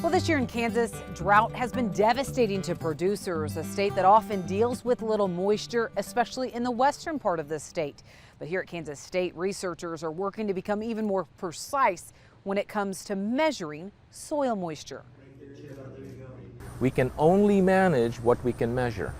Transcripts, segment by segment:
Well, this year in Kansas, drought has been devastating to producers, a state that often deals with little moisture, especially in the western part of the state. But here at Kansas State, researchers are working to become even more precise when it comes to measuring soil moisture. We can only manage what we can measure.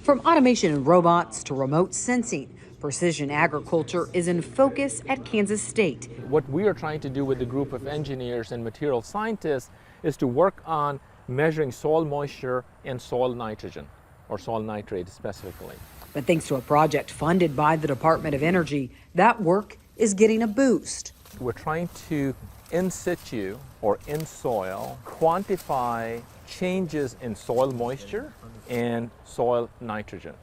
From automation and robots to remote sensing, precision agriculture is in focus at Kansas State. What we are trying to do with a group of engineers and material scientists is to work on measuring soil moisture and soil nitrogen, or soil nitrate specifically. But thanks to a project funded by the Department of Energy, that work is getting a boost. We're trying to in situ or in soil quantify changes in soil moisture and soil nitrogen.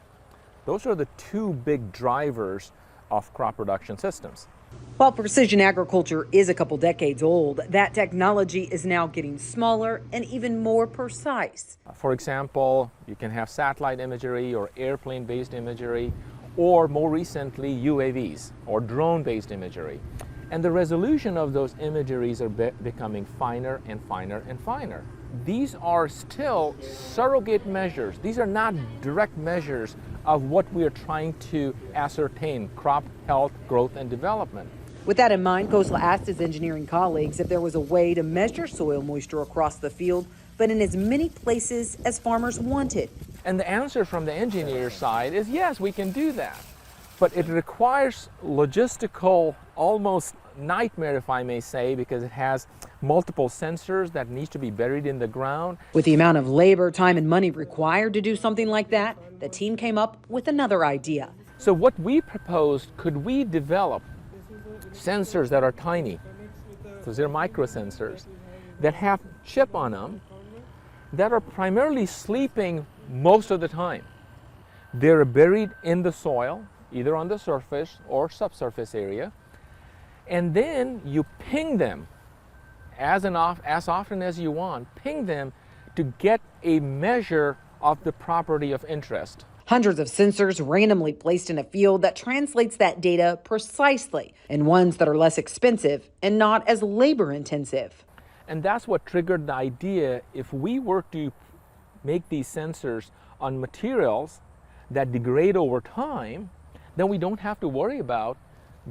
Those are the two big drivers of crop production systems. While precision agriculture is a couple decades old, that technology is now getting smaller and even more precise. For example, you can have satellite imagery or airplane-based imagery, or more recently UAVs or drone-based imagery. And the resolution of those imageries are becoming finer and finer and finer. These are still surrogate measures. These are not direct measures of what we are trying to ascertain: crop health, growth, and development. With that in mind, Khosla asked his engineering colleagues if there was a way to measure soil moisture across the field, but in as many places as farmers wanted. And the answer from the engineer side is yes, we can do that. But it requires logistical, almost nightmare, if I may say, because it has multiple sensors that need to be buried in the ground. With the amount of labor, time, and money required to do something like that, the team came up with another idea. So what we proposed, could we develop sensors that are tiny, so they're microsensors, that have chip on them, that are primarily sleeping most of the time. They're buried in the soil, either on the surface or subsurface area, and then you ping them as often as you want, ping them to get a measure of the property of interest. Hundreds of sensors randomly placed in a field that translates that data precisely, and ones that are less expensive and not as labor intensive. And that's what triggered the idea: if we were to make these sensors on materials that degrade over time, then we don't have to worry about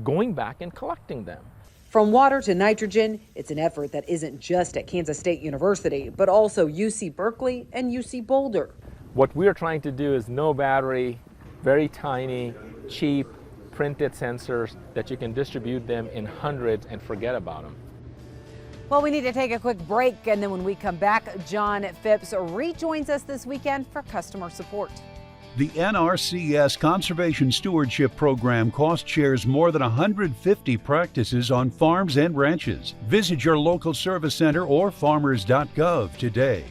going back and collecting them. From water to nitrogen, it's an effort that isn't just at Kansas State University, but also UC Berkeley and UC Boulder. What we're trying to do is no battery, very tiny, cheap, printed sensors that you can distribute them in hundreds and forget about them. Well, we need to take a quick break, and then when we come back, John Phipps rejoins us this weekend for customer support. The NRCS Conservation Stewardship Program cost shares more than 150 practices on farms and ranches. Visit your local service center or farmers.gov today.